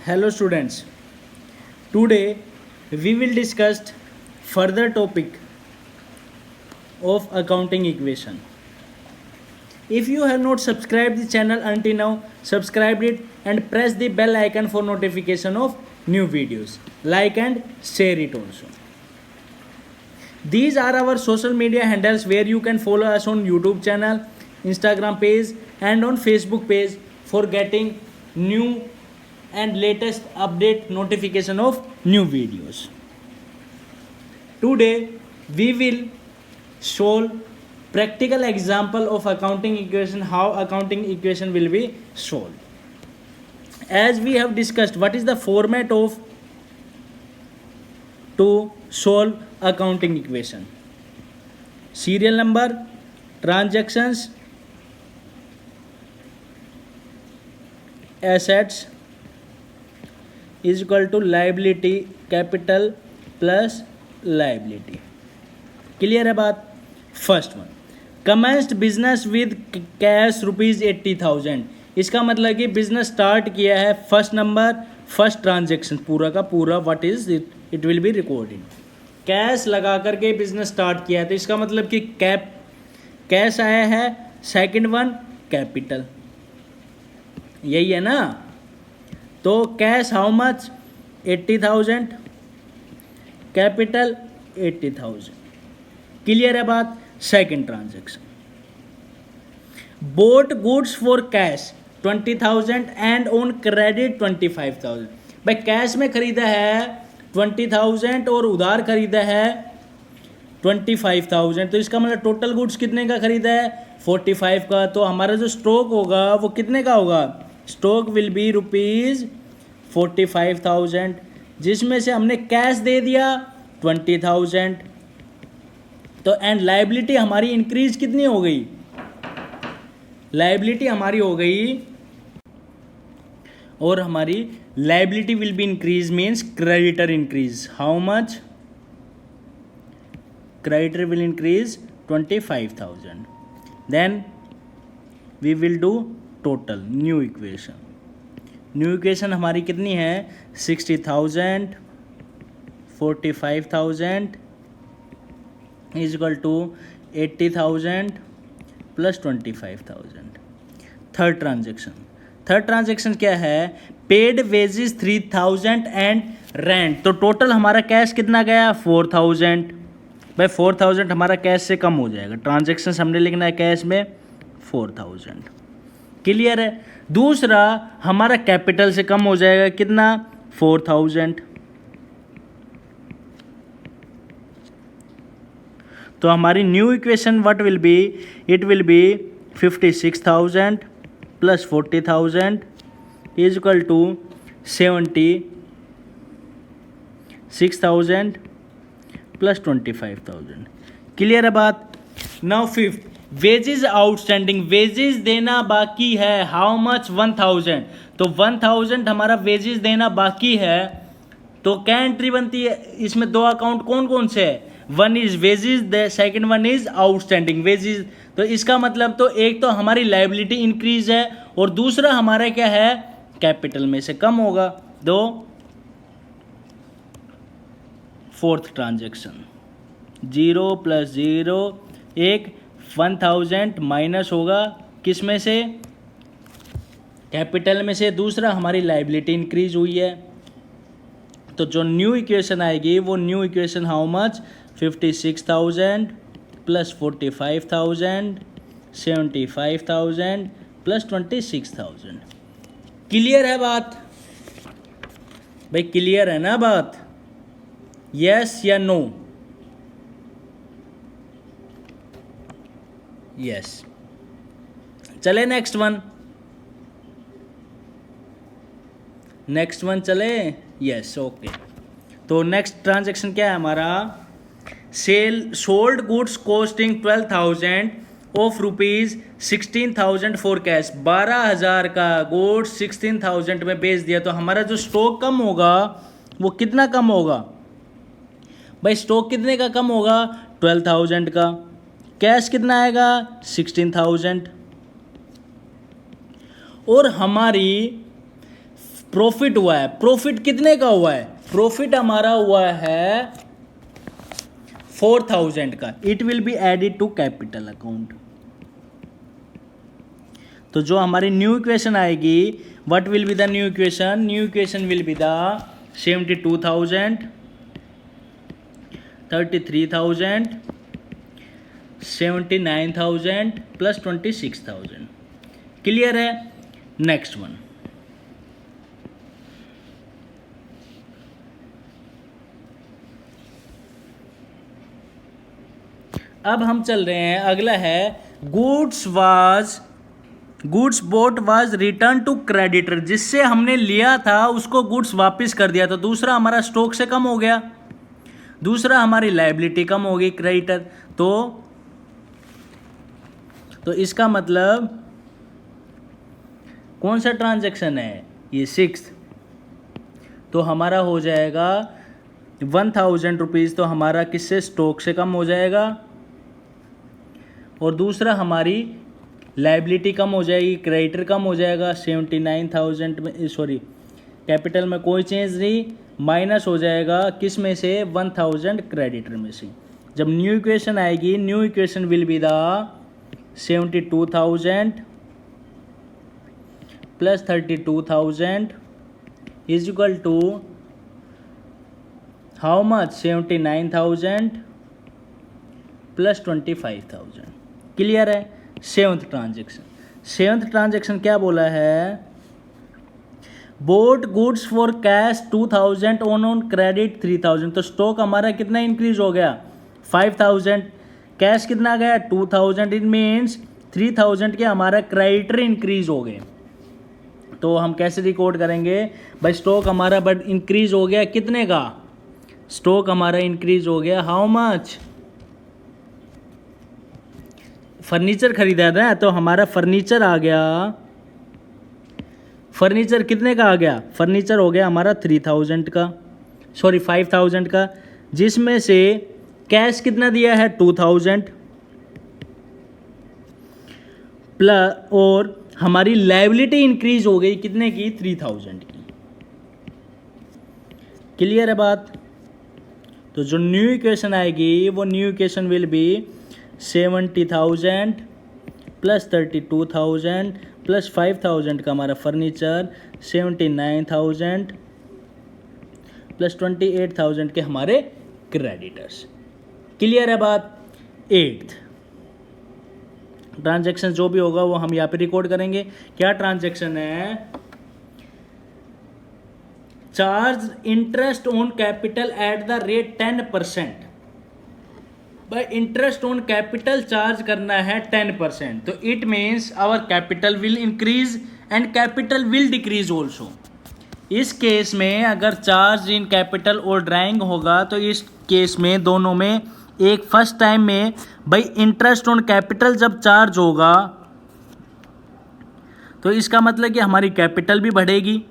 Hello students. Today we will discuss further topic of accounting equation. If you have not subscribed the channel until now, subscribe it and press the bell icon for notification of new videos. Like and share it also. These are our social media handles where you can follow us on YouTube channel, Instagram page and on Facebook page for getting new and latest update notification of new videos. Today we will solve practical example of accounting equation, how accounting equation will be solved. As we have discussed, what is the format of to solve accounting equation? Serial number, transactions, assets is equal to liability capital plus liability. Clear है बात? First one, commenced business with cash rupees 80,000. इसका मतलब कि business start किया है. First number, first transaction पूरा का पूरा what is it, it will be recorded. Cash लगा करके बिजनेस स्टार्ट किया है तो इसका मतलब कि कैश आया है. सेकंड वन कैपिटल, यही है ना. तो cash how much, 80,000, capital 80,000. Clear है बात? Second transaction, boat goods for cash 20,000 and on credit 25,000. भाई कैश में खरीदा है 20,000 और उधार खरीदा है 25,000. तो इसका मतलब टोटल गुड्स कितने का खरीदा है? 45 का. तो हमारा जो स्टॉक होगा वो कितने का होगा? स्टॉक विल बी रुपीज़ 45,000, जिसमें से हमने कैश दे दिया 20,000. तो एंड लायबिलिटी हमारी इंक्रीज कितनी हो गई? लायबिलिटी हमारी हो गई, और हमारी liability will be increase means creditor increase. How much? Creditor will increase 25,000. Then we will do total new equation. New equation हमारी कितनी है? 60,000 45,000 is equal to 80,000 plus 25,000. Third transaction क्या है? Paid wages 3,000 and rent. तो total हमारा cash कितना गया? 4,000. भाई 4,000 हमारा कैश से कम हो जाएगा. ट्रांजेक्शन हमने लिखना है कैश में 4,000. क्लियर है? दूसरा हमारा कैपिटल से कम हो जाएगा कितना? 4,000. तो हमारी new equation what will be? It will be 56,000 plus 40,000 is equal to 76,000 plus 25,000. Clear है बात? Now fifth, wages outstanding. Wages देना बाकी है. How much? 1,000. तो 1,000 हमारा वेजेस देना बाकी है. तो क्या एंट्री बनती है इसमें? दो अकाउंट कौन कौन से है? One is wages, the second one is outstanding wages. तो इसका मतलब तो एक तो हमारी लायबिलिटी इंक्रीज है और दूसरा हमारा क्या है? कैपिटल में से कम होगा. दो फोर्थ ट्रांजेक्शन, 0 प्लस 0 एक 1,000 माइनस होगा किस में से? कैपिटल में से. दूसरा हमारी लायबिलिटी इंक्रीज हुई है. तो जो न्यू इक्वेशन आएगी वो new equation how much? 56,000 plus 45,000 75,000 plus 26,000. Clear है बात? भाई क्लियर है ना बात? यस या नो? यस. चले नेक्स्ट वन चले. Yes okay. तो नेक्स्ट ट्रांजेक्शन क्या है हमारा? Sold goods costing 12,000 of rupees 16,000 for cash. 12,000 का गुड्स 16,000 में बेच दिया. तो हमारा जो स्टॉक कम होगा वो कितना कम होगा? भाई स्टॉक कितने का कम होगा? 12,000 का. कैश कितना आएगा? 16,000. और हमारी प्रॉफिट हुआ है, प्रॉफिट कितने का हुआ है, प्रॉफिट हमारा हुआ है 4000 का, it will be added to capital account. तो जो हमारी न्यू इक्वेशन आएगी, what will be the new equation, new equation will be the 72,000, 33,000, 79,000 plus 26,000। Clear है। नेक्स्ट वन, अब हम चल रहे हैं, अगला है goods bought was return to creditor, जिससे हमने लिया था उसको गुड्स वापस कर दिया, तो दूसरा हमारा स्टॉक से कम हो गया, दूसरा हमारी लायबिलिटी कम होगी क्रेडिटर। तो इसका मतलब कौन सा ट्रांजैक्शन है ये, 6। तो हमारा हो जाएगा 1000 रुपीज़, तो हमारा किससे, स्टॉक से कम हो जाएगा, और दूसरा हमारी लायबिलिटी कम हो जाएगी, क्रेडिटर कम हो जाएगा 79,000 में, सॉरी कैपिटल में कोई चेंज नहीं, माइनस हो जाएगा किस में से, 1000 क्रेडिटर में से। जब न्यू इक्वेशन आएगी, new equation will be the 72,000 plus 32,000 is equal to how much, 79,000 plus 25,000। Clear है। सेवंथ ट्रांजेक्शन क्या बोला है, bought goods for cash 2000 on credit 3000। तो स्टॉक हमारा कितना इंक्रीज हो गया, 5000, कैश कितना गया 2000, इट मीन्स 3000 के हमारा क्रेडिटर इंक्रीज हो गए। तो हम कैसे रिकॉर्ड करेंगे भाई, स्टॉक हमारा बट इंक्रीज हो गया कितने का, स्टॉक हमारा इंक्रीज हो गया हाउ मच, फर्नीचर खरीदा था तो हमारा फर्नीचर आ गया, फर्नीचर कितने का आ गया, फर्नीचर हो गया हमारा 3000 का, सॉरी 5000 का, जिसमें से कैश कितना दिया है 2000 प्लस, और हमारी लायबिलिटी इंक्रीज हो गई कितने की, 3000 की। क्लियर है बात। तो जो न्यू इक्वेशन आएगी वो new equation will B 70,000 plus 32,000 plus 5,000 का हमारा फर्नीचर, 79,000 प्लस 28,000 के हमारे क्रेडिटर्स। क्लियर है बात। 8th ट्रांजैक्शन जो भी होगा वो हम यहाँ पे रिकॉर्ड करेंगे। क्या ट्रांजैक्शन है, charge interest on capital at the rate 10%। भाई इंटरेस्ट ऑन कैपिटल चार्ज करना है 10%, तो it means our capital will increase and capital will decrease also. इस केस में अगर चार्ज इन कैपिटल और ड्राइंग होगा तो इस केस में दोनों में एक फर्स्ट टाइम में भाई इंटरेस्ट ऑन कैपिटल जब चार्ज होगा तो इसका मतलब कि हमारी कैपिटल भी बढ़ेगी,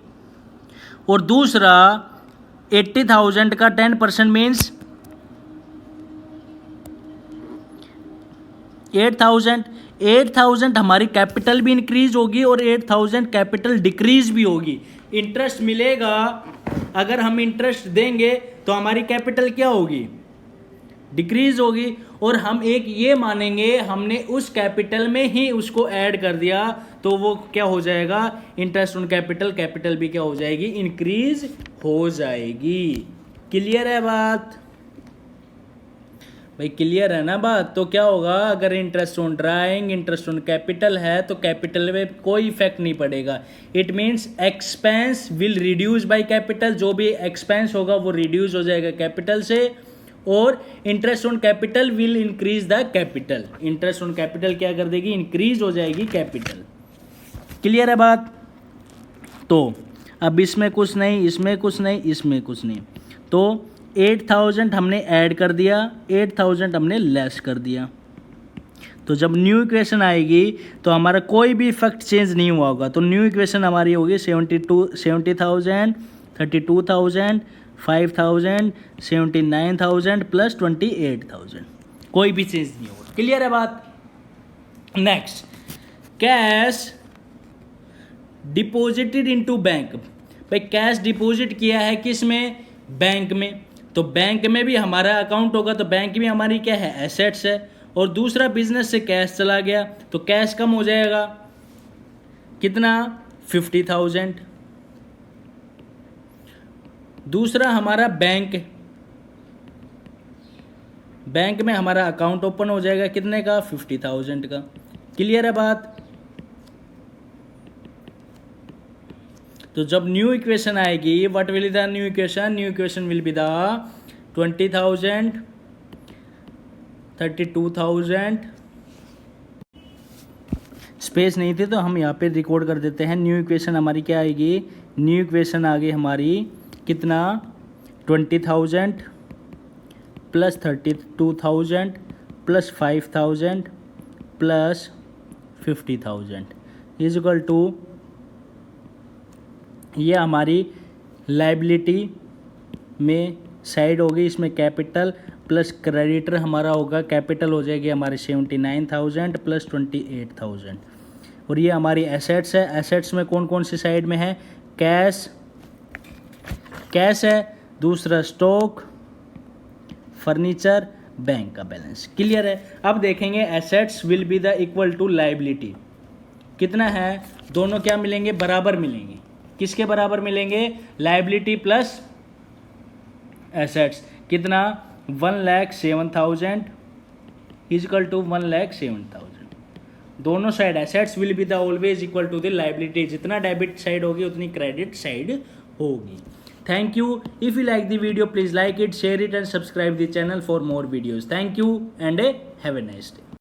और दूसरा 80,000 का 10% मीन्स 8,000 हमारी कैपिटल भी इंक्रीज होगी और 8,000 कैपिटल डिक्रीज भी होगी। इंटरेस्ट मिलेगा, अगर हम इंटरेस्ट देंगे तो हमारी कैपिटल क्या होगी, डिक्रीज होगी, और हम एक ये मानेंगे हमने उस कैपिटल में ही उसको ऐड कर दिया तो वो क्या हो जाएगा, इंटरेस्ट ऑन कैपिटल, कैपिटल भी क्या हो जाएगी, इंक्रीज हो जाएगी। क्लियर है बात भाई, क्लियर है ना बात। तो क्या होगा, अगर interest on drawing interest on capital है तो कैपिटल में कोई इफेक्ट नहीं पड़ेगा। It means expense will reduce by capital, जो भी एक्सपेंस होगा वो रिड्यूस हो जाएगा कैपिटल से, और interest on capital will increase the capital. Interest on capital क्या कर देगी, इंक्रीज हो जाएगी कैपिटल। क्लियर है बात। तो अब इसमें कुछ नहीं, इसमें कुछ नहीं, इसमें कुछ नहीं, तो 8,000 हमने ऐड कर दिया, 8,000 हमने लेस कर दिया। तो जब न्यू इक्वेशन आएगी तो हमारा कोई भी इफेक्ट चेंज नहीं हुआ होगा। तो न्यू इक्वेशन हमारी होगी 70,000 32,000 5,000 79,000 प्लस 28,000, कोई भी चेंज नहीं होगा। क्लियर है बात। Next, cash deposited into bank. भाई कैश डिपॉजिट किया है किस में, बैंक में, तो बैंक में भी हमारा अकाउंट होगा, तो बैंक में हमारी क्या है, एसेट्स है। और दूसरा बिजनेस से कैश चला गया तो कैश कम हो जाएगा, कितना, 50,000। दूसरा हमारा बैंक, बैंक में हमारा अकाउंट ओपन हो जाएगा कितने का, 50,000 का। क्लियर है बात। तो जब न्यू इक्वेशन आएगी, what will the new equation, new equation will be the 20,000, 32,000। Space नहीं थी तो हम यहाँ पे रिकॉर्ड कर देते हैं। न्यू इक्वेशन हमारी क्या आएगी, न्यू इक्वेशन आ गई हमारी कितना, 20,000 plus 32,000 plus 5,000 plus 50,000 is equal to, ये हमारी लाइबिलिटी में साइड होगी, इसमें कैपिटल प्लस क्रेडिटर हमारा होगा, कैपिटल हो जाएगी हमारी 79,000 प्लस 28,000। और ये हमारी एसेट्स है, एसेट्स में कौन कौन सी साइड में है, कैश, कैश है, दूसरा स्टॉक, फर्नीचर, बैंक का बैलेंस। क्लियर है। अब देखेंगे assets will be the equal to liability, कितना है, दोनों क्या मिलेंगे, बराबर मिलेंगे। किसके बराबर मिलेंगे, लाइबिलिटी प्लस एसेट्स, कितना, 1,07,000 इजकल टू 1,07,000। दोनों side assets will be the always equal to the liability, जितना डेबिट साइड होगी उतनी क्रेडिट साइड होगी। Thank you. If you like the video please like it, share it and subscribe the channel for more videos. Thank you and have a nice day.